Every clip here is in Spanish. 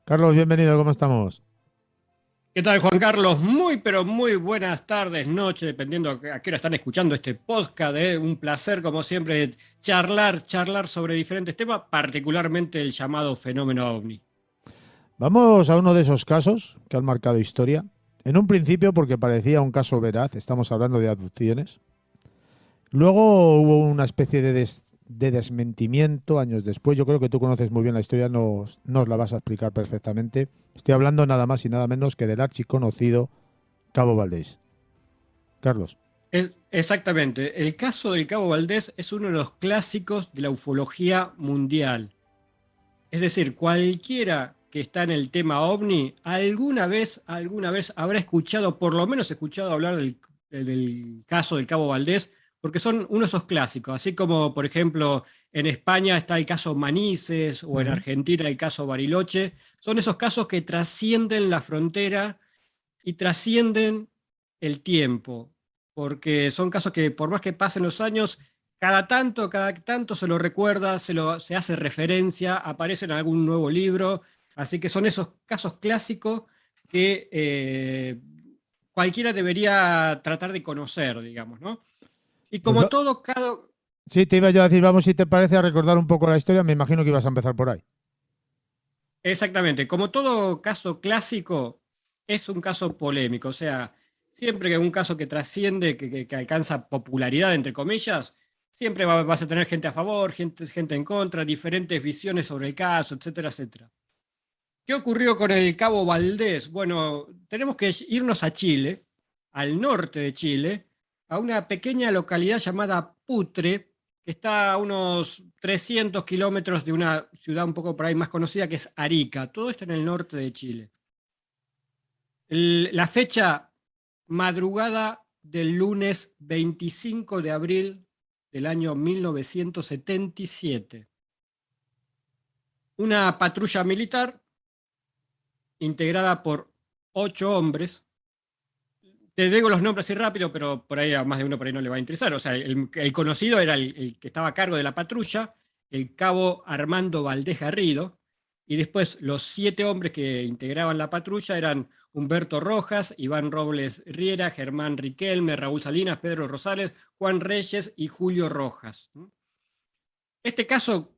Carlos, bienvenido, ¿cómo estamos? ¿Qué tal, Juan Carlos? Muy, pero muy buenas tardes, noches, dependiendo a qué hora están escuchando este podcast. Un placer, como siempre, charlar sobre diferentes temas, particularmente el llamado fenómeno OVNI. Vamos a uno de esos casos que han marcado historia. En un principio porque parecía un caso veraz, estamos hablando de abducciones. Luego hubo una especie de desmentimiento años después. Yo creo que tú conoces muy bien la historia, nos la vas a explicar perfectamente. Estoy hablando nada más y nada menos que del archiconocido Cabo Valdés. Carlos. Exactamente. El caso del Cabo Valdés es uno de los clásicos de la ufología mundial. Es decir, cualquiera que está en el tema OVNI, alguna vez habrá escuchado, por lo menos escuchado hablar del caso del Cabo Valdés, porque son uno de esos clásicos, así como, por ejemplo, en España está el caso Manises o en Ujú. Argentina el caso Bariloche. Son esos casos que trascienden la frontera y trascienden el tiempo, porque son casos que por más que pasen los años, cada tanto se lo recuerda, se hace referencia, aparece en algún nuevo libro, así que son esos casos clásicos que cualquiera debería tratar de conocer, digamos, ¿no? Y Pues como todo, cada... sí, te iba yo a decir, vamos si te parece a recordar un poco la historia. Me imagino que ibas a empezar por ahí. Exactamente, como todo caso clásico, es un caso polémico, o sea, siempre que un caso que trasciende, que alcanza popularidad, entre comillas, siempre vas a tener gente a favor, gente en contra, diferentes visiones sobre el caso, etcétera, etcétera. ¿Qué ocurrió con el Cabo Valdés? Bueno, tenemos que irnos a Chile, al norte de Chile, a una pequeña localidad llamada Putre, que está a unos 300 kilómetros de una ciudad un poco por ahí más conocida, que es Arica. Todo esto en el norte de Chile. La fecha, madrugada del lunes 25 de abril del año 1977. Una patrulla militar integrada por 8 hombres. Te digo los nombres así rápido, pero por ahí a más de uno por ahí no le va a interesar. O sea, el conocido era el que estaba a cargo de la patrulla, el cabo Armando Valdés Garrido, y después los 7 hombres que integraban la patrulla eran Humberto Rojas, Iván Robles Riera, Germán Riquelme, Raúl Salinas, Pedro Rosales, Juan Reyes y Julio Rojas. Este caso,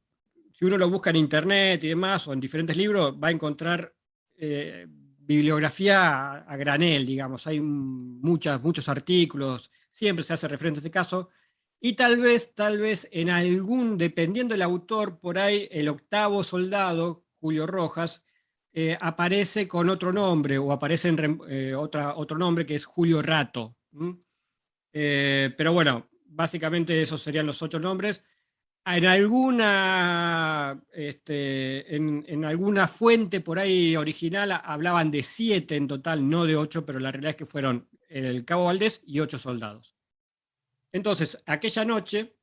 si uno lo busca en internet y demás, o en diferentes libros, va a encontrar bibliografía a granel, digamos. Hay muchos artículos, siempre se hace referente a este caso. Y tal vez en algún, dependiendo del autor, por ahí el octavo soldado, Julio Rojas, aparece con otro nombre o aparece en otro nombre que es Julio Rato. Pero bueno, básicamente esos serían los 8 nombres. En alguna fuente por ahí original hablaban de 7 en total, no de 8, pero la realidad es que fueron el Cabo Valdés y 8 soldados. Entonces, aquella noche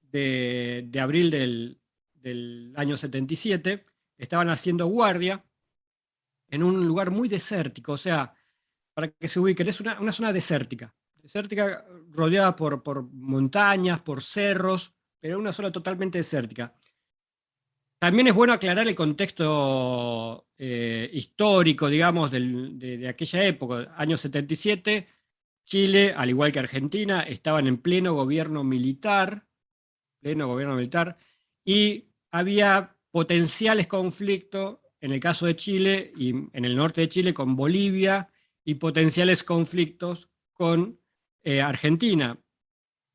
de abril del año 77, estaban haciendo guardia en un lugar muy desértico, o sea, para que se ubiquen, es una zona desértica rodeada por montañas, por cerros, pero una zona totalmente desértica. También es bueno aclarar el contexto histórico, digamos, de aquella época, años 77. Chile, al igual que Argentina, estaban en pleno gobierno militar, y había potenciales conflictos, en el caso de Chile y en el norte de Chile, con Bolivia, y potenciales conflictos con Argentina.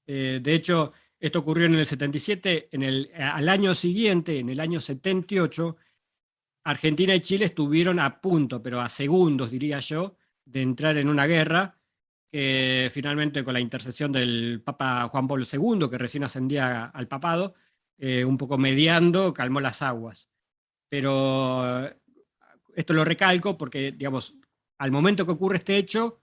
De hecho, esto ocurrió en el 77. Al año siguiente, en el año 78, Argentina y Chile estuvieron a punto, pero a segundos, diría yo, de entrar en una guerra que finalmente, con la intercesión del Papa Juan Pablo II, que recién ascendía al papado, un poco mediando, calmó las aguas. Pero esto lo recalco porque, digamos, al momento que ocurre este hecho,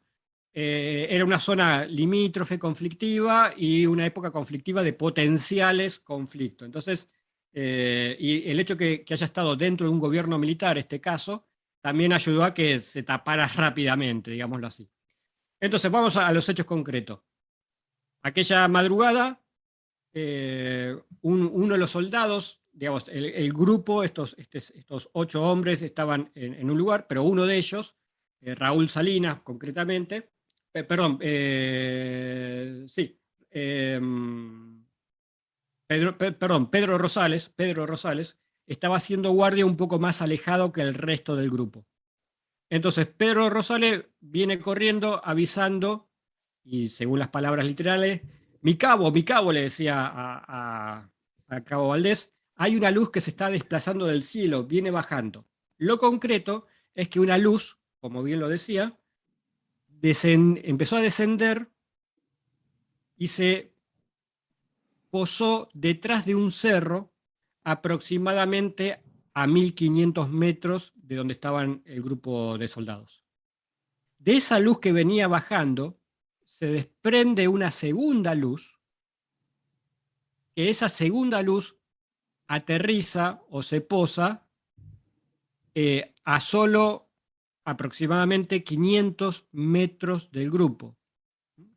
era una zona limítrofe conflictiva y una época conflictiva de potenciales conflictos. Entonces, y el hecho que haya estado dentro de un gobierno militar, este caso, también ayudó a que se tapara rápidamente, digámoslo así. Entonces vamos a los hechos concretos. Aquella madrugada, uno de los soldados, digamos, el grupo, estos 8 hombres estaban en un lugar, pero uno de ellos, Raúl Salinas concretamente, perdón, sí, Pedro Rosales, estaba haciendo guardia un poco más alejado que el resto del grupo. Entonces Pedro Rosales viene corriendo avisando, y según las palabras literales, mi cabo, le decía a Cabo Valdés, hay una luz que se está desplazando del cielo, viene bajando. Lo concreto es que una luz, como bien lo decía, empezó a descender y se posó detrás de un cerro aproximadamente a 1500 metros de donde estaban el grupo de soldados. De esa luz que venía bajando se desprende una segunda luz, que esa segunda luz aterriza o se posa a solo aproximadamente 500 metros del grupo.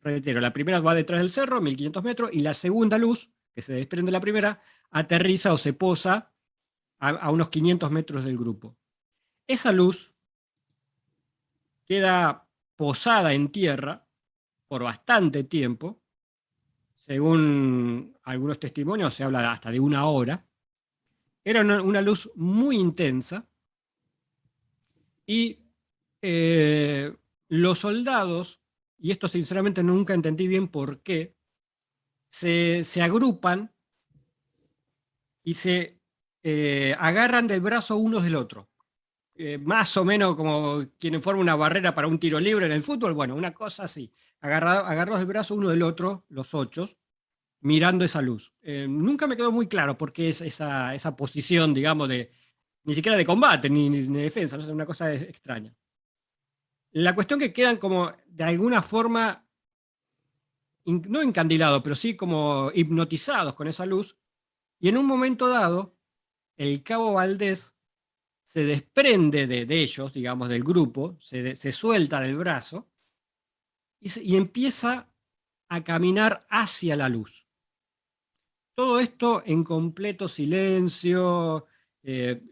Reitero, la primera va detrás del cerro, 1500 metros, y la segunda luz, que se desprende de la primera, aterriza o se posa a unos 500 metros del grupo. Esa luz queda posada en tierra por bastante tiempo. Según algunos testimonios, se habla hasta de 1 hora. Era una luz muy intensa y los soldados, y esto sinceramente nunca entendí bien por qué, se agrupan y se agarran del brazo unos del otro. Más o menos como quien forma una barrera para un tiro libre en el fútbol, bueno, una cosa así. Agarrados del brazo uno del otro, los 8, mirando esa luz. Nunca me quedó muy claro por qué es esa posición, digamos, ni siquiera de combate, ni de defensa, no sé, una cosa extraña. La cuestión que quedan como de alguna forma, no encandilados, pero sí como hipnotizados con esa luz, y en un momento dado, el cabo Valdés se desprende de ellos, digamos, del grupo, se suelta del brazo y empieza a caminar hacia la luz. Todo esto en completo silencio.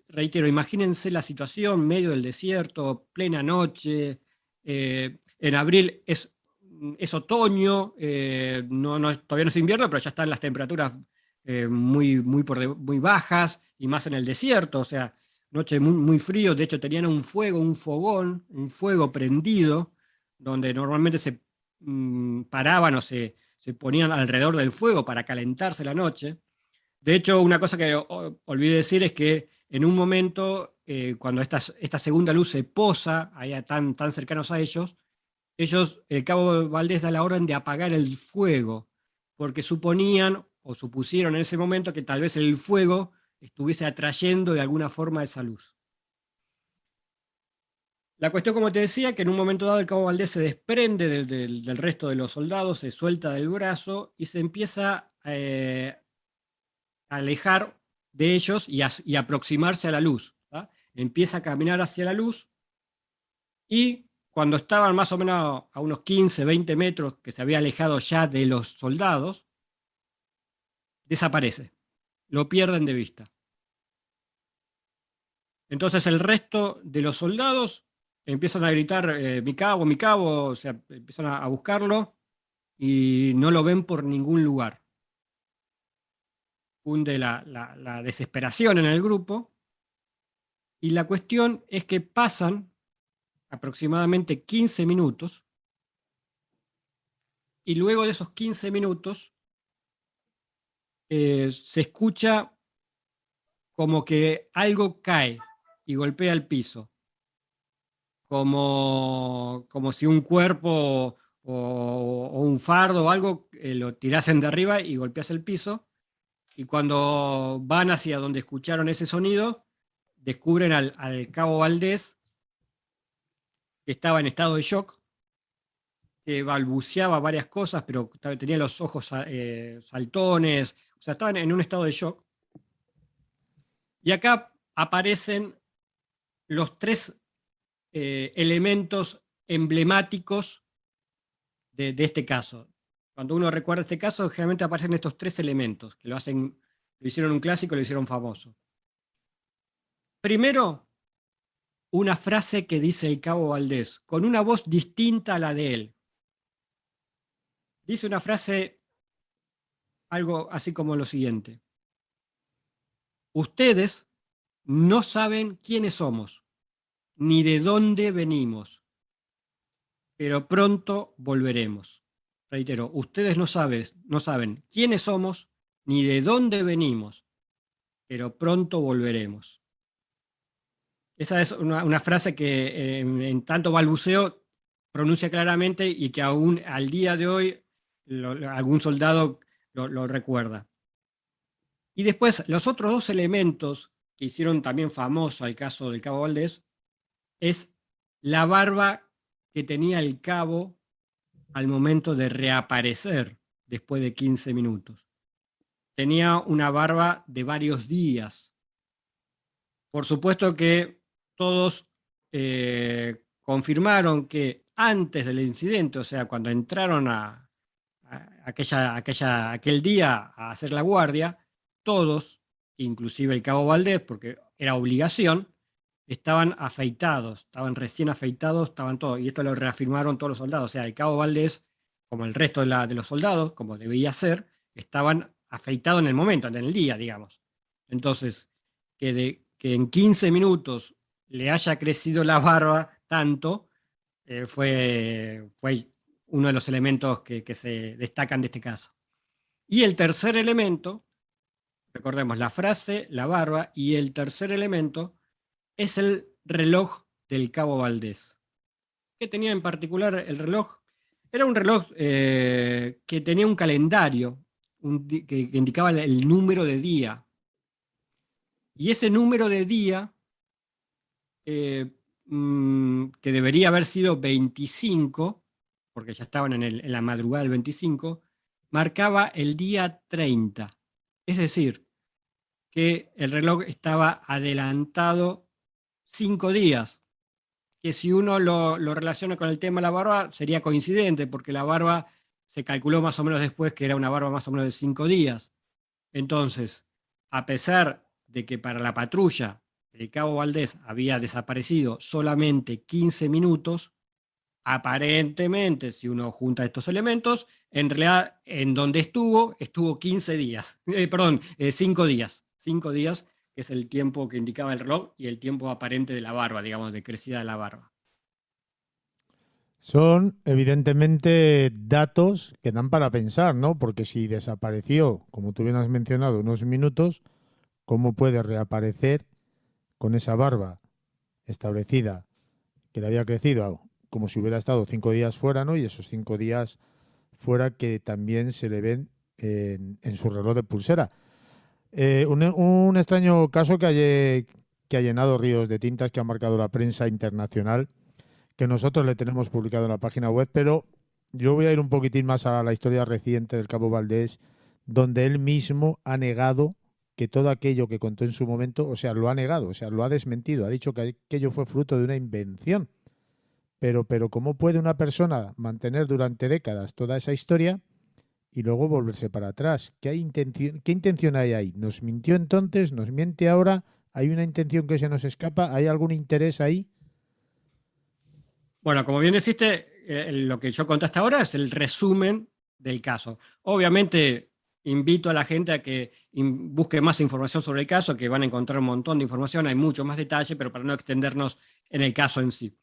Reitero, imagínense la situación, medio del desierto, plena noche. En abril es otoño, todavía no es invierno, pero ya están las temperaturas muy bajas, y más en el desierto, o sea, noche muy, muy frío. De hecho, tenían un fogón, un fuego prendido, donde normalmente se paraban o se ponían alrededor del fuego para calentarse la noche. De hecho, una cosa que olvidé decir es que en un momento, cuando esta segunda luz se posa, ahí tan cercanos a ellos, el cabo Valdés da la orden de apagar el fuego, porque suponían o supusieron en ese momento que tal vez el fuego estuviese atrayendo de alguna forma esa luz. La cuestión, como te decía, que en un momento dado el cabo Valdés se desprende del resto de los soldados, se suelta del brazo y se empieza a alejar de ellos y aproximarse a la luz. ¿tá? Empieza a caminar hacia la luz y cuando estaban más o menos a unos 15, 20 metros, que se había alejado ya de los soldados, desaparece. Lo pierden de vista. Entonces el resto de los soldados empiezan a gritar, mi cabo, o sea, empiezan a buscarlo y no lo ven por ningún lugar. Hunde la desesperación en el grupo, y la cuestión es que pasan aproximadamente 15 minutos, y luego de esos 15 minutos se escucha como que algo cae y golpea el piso, como si un cuerpo o un fardo o algo lo tirasen de arriba y golpease el piso. Y cuando van hacia donde escucharon ese sonido, descubren al cabo Valdés, que estaba en estado de shock, que balbuceaba varias cosas, pero tenía los ojos saltones, o sea, estaban en un estado de shock. Y acá aparecen los 3 elementos emblemáticos de este caso. Cuando uno recuerda este caso, generalmente aparecen estos 3 elementos que lo hicieron un clásico y lo hicieron famoso. Primero, una frase que dice el cabo Valdés, con una voz distinta a la de él. Dice una frase, algo así como lo siguiente: ustedes no saben quiénes somos, ni de dónde venimos, pero pronto volveremos. Reitero, ustedes no saben quiénes somos, ni de dónde venimos, pero pronto volveremos. Esa es una frase que en tanto balbuceo pronuncia claramente y que aún al día de hoy algún soldado lo recuerda. Y después, los otros 2 elementos que hicieron también famoso al caso del cabo Valdés es la barba que tenía el cabo al momento de reaparecer después de 15 minutos. Tenía una barba de varios días. Por supuesto que todos confirmaron que antes del incidente, o sea, cuando entraron aquel día a hacer la guardia, todos, inclusive el cabo Valdés, porque era obligación, estaban afeitados, estaban recién afeitados, estaban todos, y esto lo reafirmaron todos los soldados. O sea, el cabo Valdés, como el resto de los soldados, como debía ser, estaban afeitados en el momento, en el día, digamos. Entonces, que en 15 minutos le haya crecido la barba tanto, fue uno de los elementos que se destacan de este caso. Y el tercer elemento, recordemos la frase, la barba, y el tercer elemento es el reloj del cabo Valdés. ¿Qué tenía en particular el reloj? Era un reloj que tenía un calendario que indicaba el número de día. Y ese número de día, que debería haber sido 25, porque ya estaban en la madrugada del 25, marcaba el día 30. Es decir, que el reloj estaba adelantado 5 días, que si uno lo relaciona con el tema de la barba, sería coincidente, porque la barba se calculó más o menos después que era una barba más o menos de 5 días. Entonces, a pesar de que para la patrulla el cabo Valdés había desaparecido solamente 15 minutos, aparentemente, si uno junta estos elementos, en realidad en donde estuvo 15 días, 5 días. 5 días, que es el tiempo que indicaba el reloj y el tiempo aparente de la barba, digamos, de crecida de la barba. Son evidentemente datos que dan para pensar, ¿no? Porque si desapareció, como tú bien has mencionado, unos minutos, ¿cómo puede reaparecer con esa barba establecida que le había crecido como si hubiera estado 5 días fuera, ¿no? Y esos 5 días fuera que también se le ven en su reloj de pulsera. Un extraño caso que ha llenado ríos de tintas, que ha marcado la prensa internacional, que nosotros le tenemos publicado en la página web, pero yo voy a ir un poquitín más a la historia reciente del cabo Valdés, donde él mismo ha negado que todo aquello que contó en su momento, o sea, lo ha negado, o sea, lo ha desmentido, ha dicho que aquello fue fruto de una invención. Pero ¿cómo puede una persona mantener durante décadas toda esa historia y luego volverse para atrás? ¿Qué intención hay ahí? ¿Nos mintió entonces? ¿Nos miente ahora? ¿Hay una intención que se nos escapa? ¿Hay algún interés ahí? Bueno, como bien deciste, lo que yo conté hasta ahora es el resumen del caso. Obviamente, invito a la gente a que busque más información sobre el caso, que van a encontrar un montón de información, hay mucho más detalle, pero para no extendernos en el caso en sí.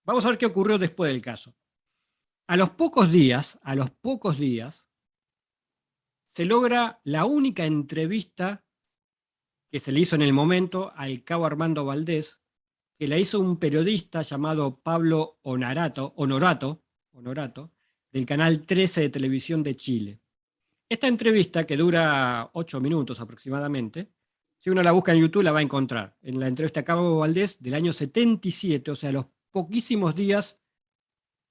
Vamos a ver qué ocurrió después del caso. A los pocos días, se logra la única entrevista que se le hizo en el momento al cabo Armando Valdés, que la hizo un periodista llamado Pablo Honorato, del canal 13 de televisión de Chile. Esta entrevista, que dura 8 minutos aproximadamente, si uno la busca en YouTube la va a encontrar. En la entrevista a Cabo Valdés del año 77, o sea, los poquísimos días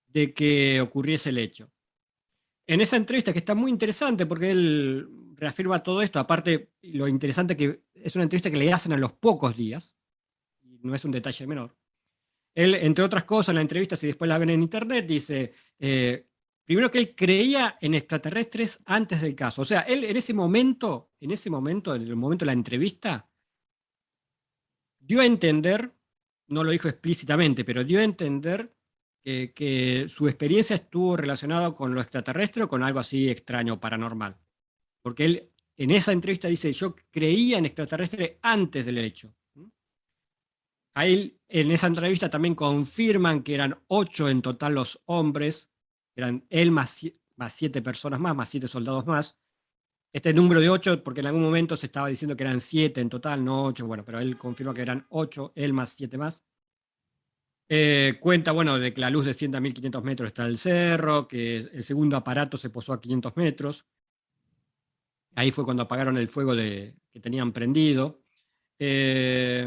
de que ocurriese el hecho. En esa entrevista, que está muy interesante porque él reafirma todo esto, aparte lo interesante que es una entrevista que le hacen a los pocos días, y no es un detalle menor, Él, entre otras cosas, en la entrevista, si después la ven en internet, dice, primero que él creía en extraterrestres antes del caso. O sea, él en ese momento, en el momento de la entrevista, dio a entender, no lo dijo explícitamente, pero dio a entender que su experiencia estuvo relacionada con lo extraterrestre o con algo así extraño, paranormal. Porque él en esa entrevista dice, yo creía en extraterrestre antes del hecho. Ahí en esa entrevista también confirman que eran 8 en total los hombres, eran él más 7 personas más 7 soldados más. Este número de 8, porque en algún momento se estaba diciendo que eran 7 en total, no 8, bueno, pero él confirma que eran 8, él más 7 más. Cuenta, bueno, de que la luz desciende a 1500 metros está el cerro, que el segundo aparato se posó a 500 metros. Ahí fue cuando apagaron el fuego que tenían prendido. Eh,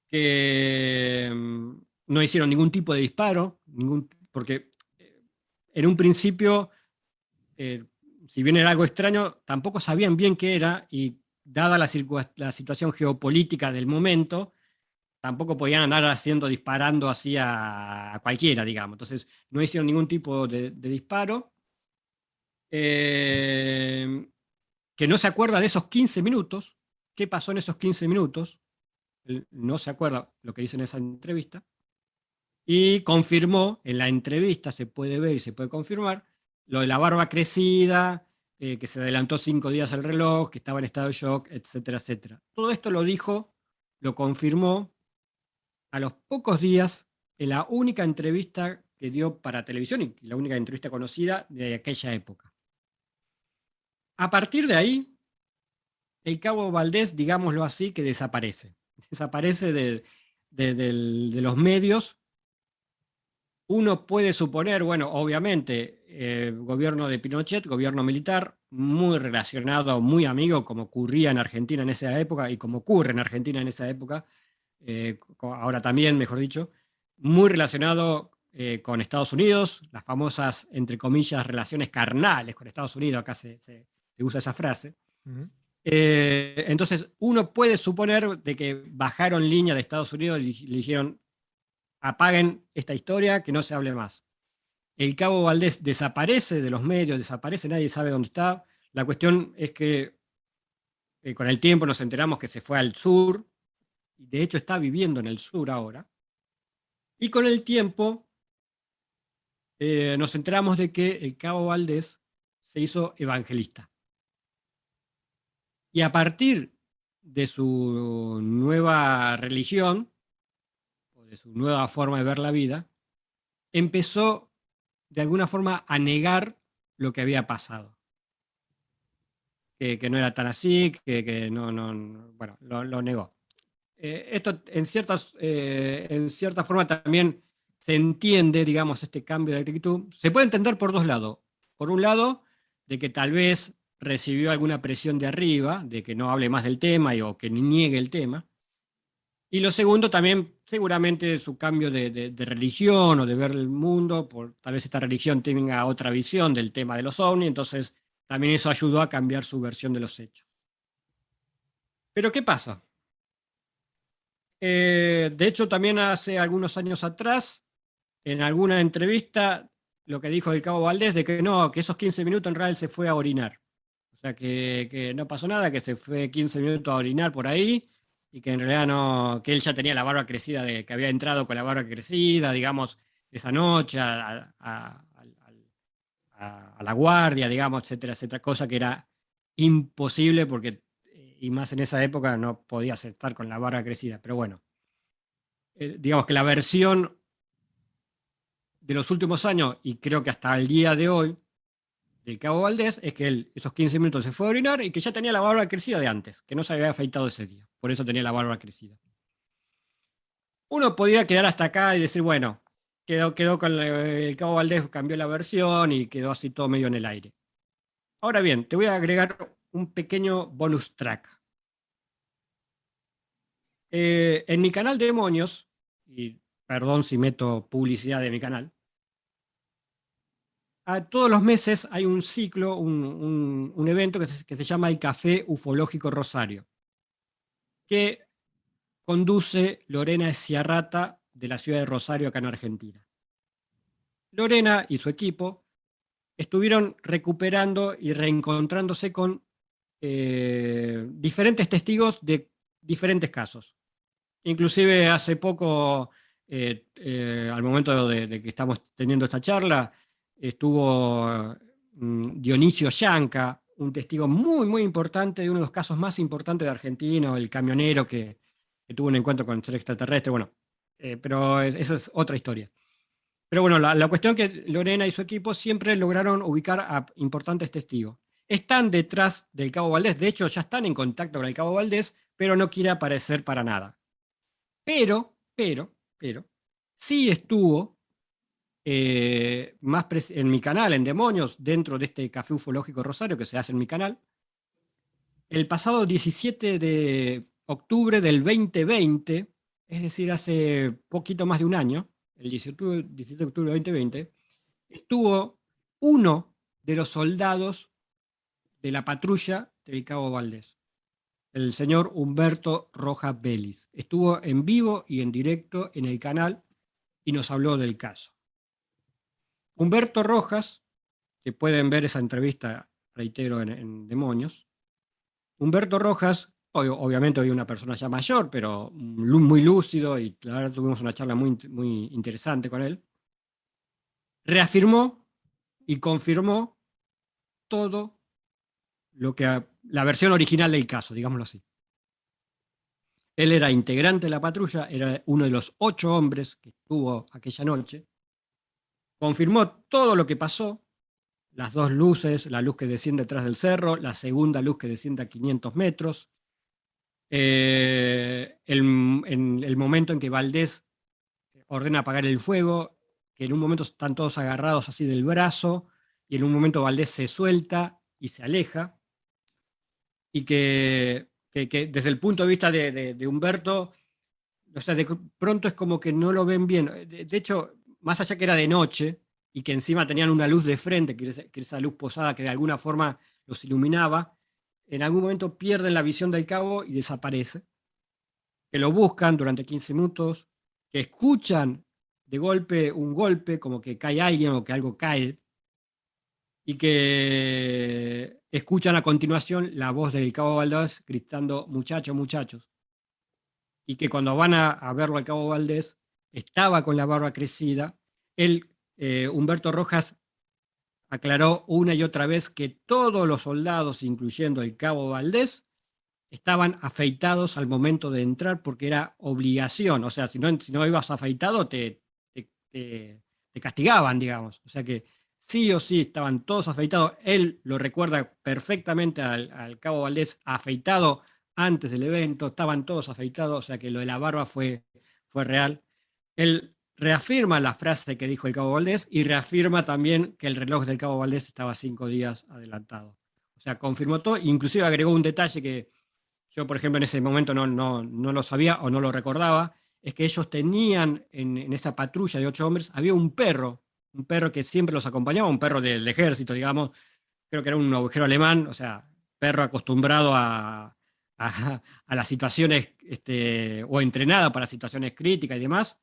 que no hicieron ningún tipo de disparo, porque en un principio, si bien era algo extraño, tampoco sabían bien qué era y dada la situación geopolítica del momento, tampoco podían andar disparando así a cualquiera, digamos. Entonces no hicieron ningún tipo de disparo. Que no se acuerda de esos 15 minutos, qué pasó en esos 15 minutos, él no se acuerda lo que dice en esa entrevista, y confirmó en la entrevista, se puede ver y se puede confirmar, lo de la barba crecida, que se adelantó 5 días el reloj, que estaba en estado de shock, etcétera, etcétera. Todo esto lo dijo, lo confirmó a los pocos días en la única entrevista que dio para televisión y la única entrevista conocida de aquella época. A partir de ahí, el cabo Valdés, digámoslo así, que desaparece. Desaparece de los medios. Uno puede suponer, bueno, obviamente, gobierno de Pinochet, gobierno militar, muy relacionado, muy amigo, como ocurría en Argentina en esa época y como ocurre en Argentina en esa época, ahora también, mejor dicho, muy relacionado con Estados Unidos, las famosas, entre comillas, relaciones carnales con Estados Unidos, acá se usa esa frase. Ujú. Entonces, uno puede suponer de que bajaron línea de Estados Unidos y le dijeron, apaguen esta historia, que no se hable más. El cabo Valdés desaparece de los medios, desaparece, nadie sabe dónde está. La cuestión es que con el tiempo nos enteramos que se fue al sur, y de hecho está viviendo en el sur ahora. Y con el tiempo nos enteramos de que el cabo Valdés se hizo evangelista. Y a partir de su nueva religión, o de su nueva forma de ver la vida, empezó de alguna forma a negar lo que había pasado. Que no era tan así, que bueno, lo negó. Esto en cierta forma también se entiende, digamos, este cambio de actitud. Se puede entender por dos lados. Por un lado, de que tal vez recibió alguna presión de arriba, de que no hable más del tema o que niegue el tema. Y lo segundo también, seguramente su cambio de religión o de ver el mundo, tal vez esta religión tenga otra visión del tema de los ovnis, entonces también eso ayudó a cambiar su versión de los hechos. Pero ¿qué pasa? De hecho, también hace algunos años atrás, en alguna entrevista, lo que dijo el cabo Valdés de que no, que esos 15 minutos en realidad se fue a orinar. O sea, que no pasó nada, que se fue 15 minutos a orinar por ahí y que en realidad no, que él ya tenía la barba crecida, que había entrado con la barba crecida, digamos, esa noche a la guardia, digamos, etcétera, etcétera, cosa que era imposible porque, y más en esa época, no podías estar con la barba crecida. Pero bueno, digamos que la versión de los últimos años, y creo que hasta el día de hoy, del cabo Valdés, es que él esos 15 minutos se fue a orinar y que ya tenía la barba crecida de antes, que no se había afeitado ese día. Por eso tenía la barba crecida. Uno podía quedar hasta acá y decir, bueno, quedó con el cabo Valdés, cambió la versión y quedó así todo medio en el aire. Ahora bien, te voy a agregar un pequeño bonus track. En mi canal de Demonios, y perdón si meto publicidad de mi canal, todos los meses hay un ciclo, un evento que se llama el Café Ufológico Rosario, que conduce Lorena Sciarrata de la ciudad de Rosario, acá en Argentina. Lorena y su equipo estuvieron recuperando y reencontrándose con diferentes testigos de diferentes casos. Inclusive hace poco, al momento de que estamos teniendo esta charla, estuvo Dionisio Yanca, un testigo muy, muy importante de uno de los casos más importantes de Argentina, el camionero que tuvo un encuentro con el ser extraterrestre. Bueno, pero esa es otra historia. Pero bueno, la cuestión es que Lorena y su equipo siempre lograron ubicar a importantes testigos. Están detrás del Cabo Valdés, de hecho ya están en contacto con el Cabo Valdés, pero no quiere aparecer para nada. Pero, sí estuvo en mi canal, en Demonios, dentro de este Café Ufológico Rosario que se hace en mi canal, el pasado 17 de octubre del 2020, es decir, hace poquito más de un año, el 17 de octubre del 2020, estuvo uno de los soldados de la patrulla del Cabo Valdés, el señor Humberto Rojas Vélez. Estuvo en vivo y en directo en el canal y nos habló del caso. Humberto Rojas, que pueden ver esa entrevista, reitero, en Demonios. Humberto Rojas, obviamente hoy una persona ya mayor, pero muy lúcido, y la verdad tuvimos una charla muy, muy interesante con él, reafirmó y confirmó todo lo que la versión original del caso, digámoslo así. Él era integrante de la patrulla, era uno de los 8 hombres que estuvo aquella noche, confirmó todo lo que pasó, las 2 luces, la luz que desciende detrás del cerro, la segunda luz que desciende a 500 metros, en el momento en que Valdés ordena apagar el fuego, que en un momento están todos agarrados así del brazo, y en un momento Valdés se suelta y se aleja, y que desde el punto de vista de Humberto, o sea, de pronto es como que no lo ven bien. De hecho, más allá que era de noche y que encima tenían una luz de frente, que esa luz posada que de alguna forma los iluminaba, en algún momento pierden la visión del cabo y desaparece. Que lo buscan durante 15 minutos, que escuchan de golpe un golpe, como que cae alguien o que algo cae, y que escuchan a continuación la voz del cabo Valdés gritando: muchachos, muchachos. Y que cuando van a verlo al cabo Valdés, estaba con la barba crecida. Él, Humberto Rojas, aclaró una y otra vez que todos los soldados, incluyendo el cabo Valdés, estaban afeitados al momento de entrar porque era obligación. O sea, si no ibas afeitado, te castigaban, digamos. O sea que sí o sí estaban todos afeitados. Él lo recuerda perfectamente al cabo Valdés afeitado antes del evento, estaban todos afeitados, o sea que lo de la barba fue real. Él reafirma la frase que dijo el cabo Valdés y reafirma también que el reloj del cabo Valdés estaba 5 días adelantado. O sea, confirmó todo, inclusive agregó un detalle que yo, por ejemplo, en ese momento no lo sabía o no lo recordaba, es que ellos tenían en esa patrulla de 8 hombres, había un perro que siempre los acompañaba, un perro del ejército, digamos, creo que era un ovejero alemán, o sea, perro acostumbrado a las situaciones, o entrenada para situaciones críticas y demás,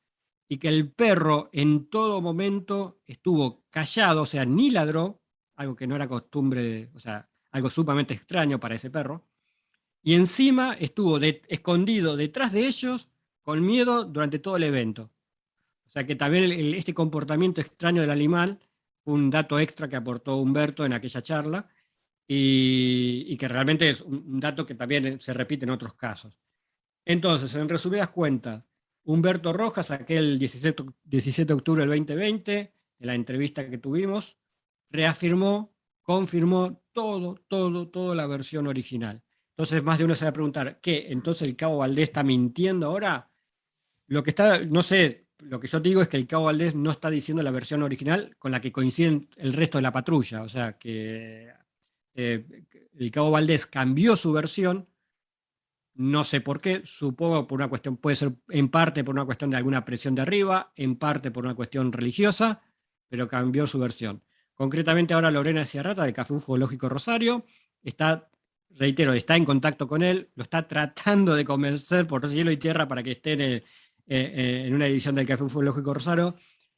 y que el perro en todo momento estuvo callado, o sea, ni ladró, algo que no era costumbre, o sea, algo sumamente extraño para ese perro, y encima estuvo escondido detrás de ellos con miedo durante todo el evento. O sea que también este comportamiento extraño del animal fue un dato extra que aportó Humberto en aquella charla, y que realmente es un dato que también se repite en otros casos. Entonces, en resumidas cuentas, Humberto Rojas, aquel 17 de octubre del 2020, en la entrevista que tuvimos, reafirmó, confirmó toda la versión original. Entonces, más de uno se va a preguntar, ¿qué? ¿Entonces el cabo Valdés está mintiendo ahora? Lo que está, no sé, lo que yo digo es que el cabo Valdés no está diciendo la versión original con la que coinciden el resto de la patrulla. O sea, que el cabo Valdés cambió su versión, no sé por qué, supongo por una cuestión, puede ser en parte por una cuestión de alguna presión de arriba, en parte por una cuestión religiosa, pero cambió su versión. Concretamente ahora Lorena Sciarrata del Café Ufológico Rosario está reitero, está en contacto con él, lo está tratando de convencer por cielo y tierra para que esté en una edición del Café Ufológico Rosario.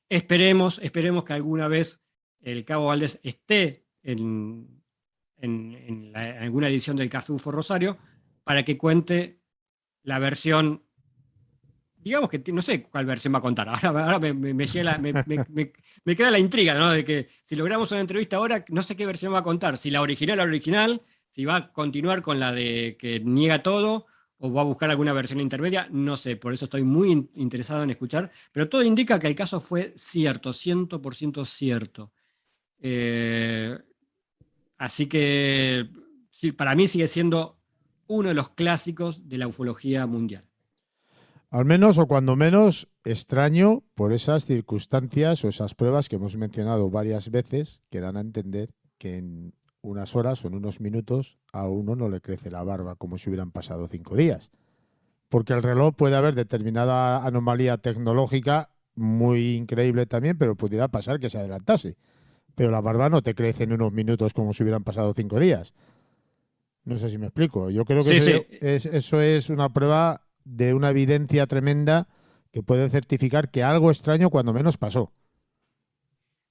Esperemos que alguna vez el Cabo Valdés esté en alguna edición del Café UFO Rosario para que cuente la versión, digamos que no sé cuál versión va a contar. Ahora me queda la intriga, ¿no? De que si logramos una entrevista ahora, no sé qué versión va a contar. Si la original, si va a continuar con la de que niega todo o va a buscar alguna versión intermedia, no sé. Por eso estoy muy interesado en escuchar. Pero todo indica que el caso fue cierto, 100% cierto. Así que sí, para mí sigue siendo uno de los clásicos de la ufología mundial. Al menos o cuando menos extraño por esas circunstancias o esas pruebas que hemos mencionado varias veces que dan a entender que en unas horas o en unos minutos a uno no le crece la barba como si hubieran pasado 5 días. Porque el reloj puede haber determinada anomalía tecnológica muy increíble también, pero pudiera pasar que se adelantase. Pero la barba no te crece en unos minutos como si hubieran pasado 5 días. No sé si me explico. Yo creo que Sí, sí. eso es una prueba de una evidencia tremenda que puede certificar que algo extraño cuando menos pasó.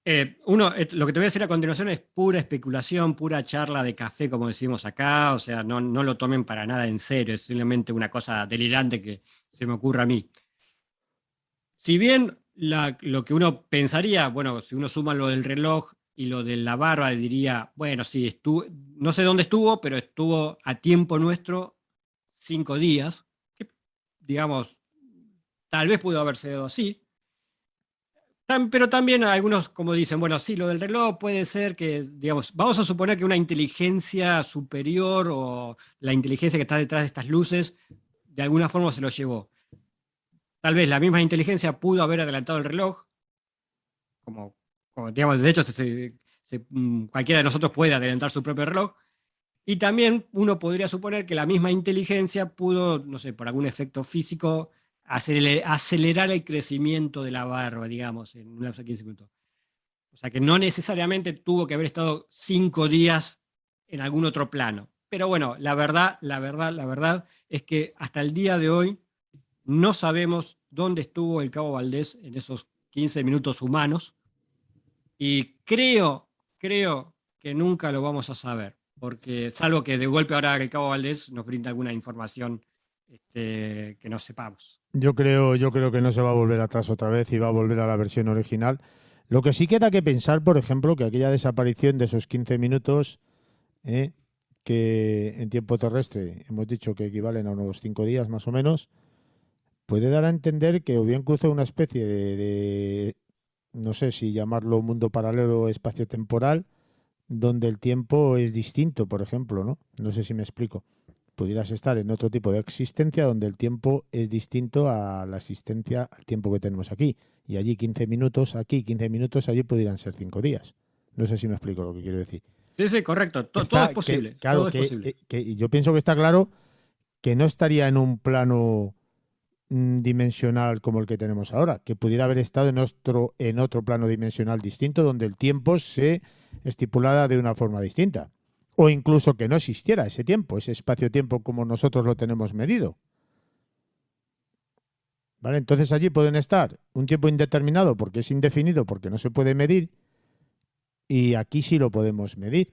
Lo que te voy a decir a continuación es pura especulación, pura charla de café, como decimos acá. O sea, no lo tomen para nada en serio. Es simplemente una cosa delirante que se me ocurre a mí. Si bien lo que uno pensaría, bueno, si uno suma lo del reloj y lo de la barba, diría, bueno, sí, no sé dónde estuvo, pero estuvo a tiempo nuestro 5 días, que, digamos, tal vez pudo haber sido así. Pero también algunos, como dicen, bueno, sí, lo del reloj puede ser que, digamos, vamos a suponer que una inteligencia superior o la inteligencia que está detrás de estas luces, de alguna forma se lo llevó. Tal vez la misma inteligencia pudo haber adelantado el reloj, como digamos, de hecho, cualquiera de nosotros puede adelantar su propio reloj. Y también uno podría suponer que la misma inteligencia pudo, no sé, por algún efecto físico, acelerar el crecimiento de la barba, digamos, en un lapso de 15 minutos. O sea que no necesariamente tuvo que haber estado 5 días en algún otro plano. Pero bueno, la verdad es que hasta el día de hoy no sabemos dónde estuvo el Cabo Valdés en esos 15 minutos humanos. Y creo que nunca lo vamos a saber, porque salvo que de golpe ahora el Cabo Valdés nos brinda alguna información que no sepamos. Yo creo que no se va a volver atrás otra vez y va a volver a la versión original. Lo que sí queda que pensar, por ejemplo, que aquella desaparición de esos 15 minutos, que en tiempo terrestre hemos dicho que equivalen a unos 5 días más o menos, puede dar a entender que o bien cruza una especie no sé si llamarlo mundo paralelo o espacio temporal, donde el tiempo es distinto, por ejemplo, ¿no? No sé si me explico. Pudieras estar en otro tipo de existencia donde el tiempo es distinto a la existencia, al tiempo que tenemos aquí. Y allí 15 minutos, aquí 15 minutos, allí pudieran ser 5 días. No sé si me explico lo que quiero decir. Sí, sí, correcto. Todo es Está, posible. claro, Todo es posible. que yo pienso que está claro que no estaría en un plano dimensional como el que tenemos ahora, que pudiera haber estado en otro plano dimensional distinto donde el tiempo se estipulara de una forma distinta. O incluso que no existiera ese tiempo, ese espacio-tiempo como nosotros lo tenemos medido. ¿Vale? Entonces allí pueden estar un tiempo indeterminado porque es indefinido, porque no se puede medir, y aquí sí lo podemos medir.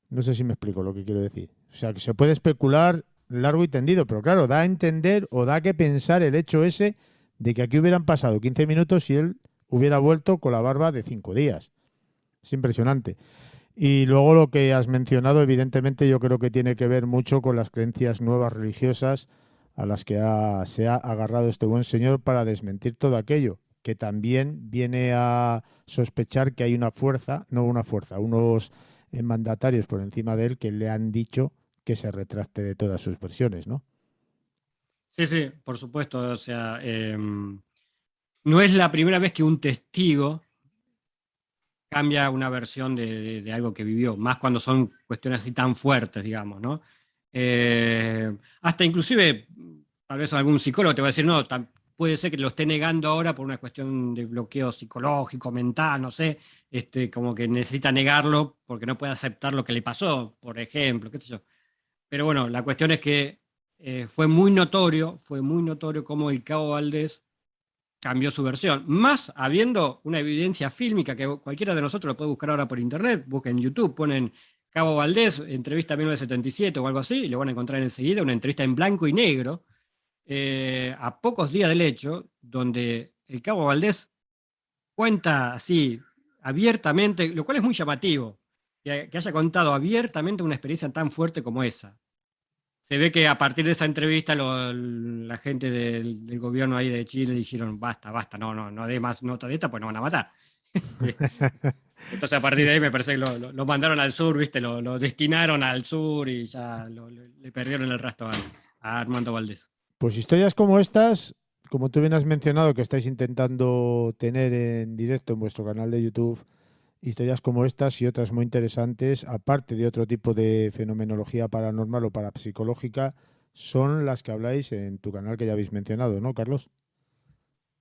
No sé si me explico lo que quiero decir. O sea, que se puede especular largo y tendido, pero claro, da a entender o da que pensar el hecho ese de que aquí hubieran pasado 15 minutos y él hubiera vuelto con la barba de 5 días. Es impresionante. Y luego lo que has mencionado, evidentemente, yo creo que tiene que ver mucho con las creencias nuevas religiosas a las que se ha agarrado este buen señor para desmentir todo aquello, que también viene a sospechar que hay una fuerza, no una fuerza, unos mandatarios por encima de él que le han dicho que se retracte de todas sus versiones, ¿no? Sí, sí, por supuesto. O sea, no es la primera vez que un testigo cambia una versión de algo que vivió, más cuando son cuestiones así tan fuertes, digamos, ¿no? Hasta inclusive, tal vez algún psicólogo te va a decir, no, puede ser que lo esté negando ahora por una cuestión de bloqueo psicológico, mental, no sé, como que necesita negarlo porque no puede aceptar lo que le pasó, por ejemplo, qué sé yo. pero bueno, la cuestión es que fue muy notorio cómo el Cabo Valdés cambió su versión, más habiendo una evidencia fílmica que cualquiera de nosotros lo puede buscar ahora por internet, busquen en YouTube, ponen Cabo Valdés, entrevista 1977 o algo así, y lo van a encontrar enseguida, una entrevista en blanco y negro, a pocos días del hecho, donde el Cabo Valdés cuenta así abiertamente, lo cual es muy llamativo, que haya contado abiertamente una experiencia tan fuerte como esa. Se ve que a partir de esa entrevista la gente del gobierno ahí de Chile dijeron, basta, basta, no dé más nota de esta, pues nos van a matar. Entonces a partir de ahí me parece que lo mandaron al sur, ¿viste? Lo destinaron al sur y ya le perdieron el rastro a Armando Valdés. Pues historias como estas, como tú bien has mencionado, que estáis intentando tener en directo en vuestro canal de YouTube, historias como estas y otras muy interesantes, aparte de otro tipo de fenomenología paranormal o parapsicológica, son las que habláis en tu canal que ya habéis mencionado, ¿no, Carlos?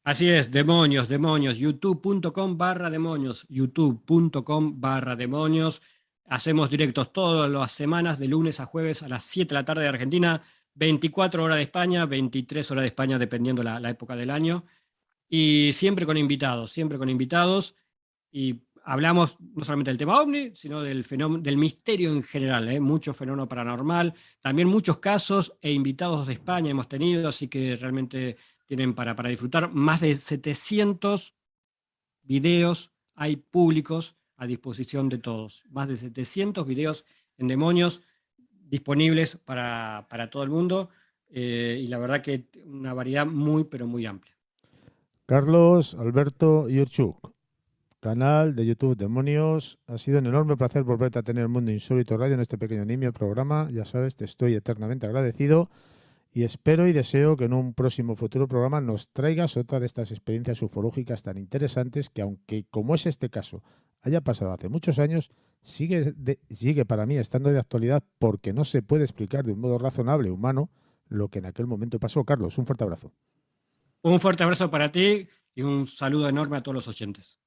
Así es, demonios, youtube.com/demonios, youtube.com/demonios. Hacemos directos todas las semanas, de lunes a jueves a las 7 de la tarde de Argentina, 24 horas de España, 23 horas de España, dependiendo la época del año. Y siempre con invitados, siempre con invitados. Y hablamos no solamente del tema OVNI, sino del fenómeno, del misterio en general, mucho fenómeno paranormal, también muchos casos e invitados de España hemos tenido, así que realmente tienen para disfrutar. Más de 700 videos hay públicos a disposición de todos. Más de 700 videos en demonios disponibles para todo el mundo, y la verdad que una variedad muy, pero muy amplia. Carlos Alberto Yurchuk, canal de YouTube Demonios. Ha sido un enorme placer volverte a tener el Mundo Insólito Radio en este pequeño nimio programa. Ya sabes, te estoy eternamente agradecido y espero y deseo que en un próximo futuro programa nos traigas otra de estas experiencias ufológicas tan interesantes que, aunque como es este caso haya pasado hace muchos años, sigue para mí estando de actualidad porque no se puede explicar de un modo razonable, humano, lo que en aquel momento pasó. Carlos, un fuerte abrazo. Un fuerte abrazo para ti y un saludo enorme a todos los oyentes.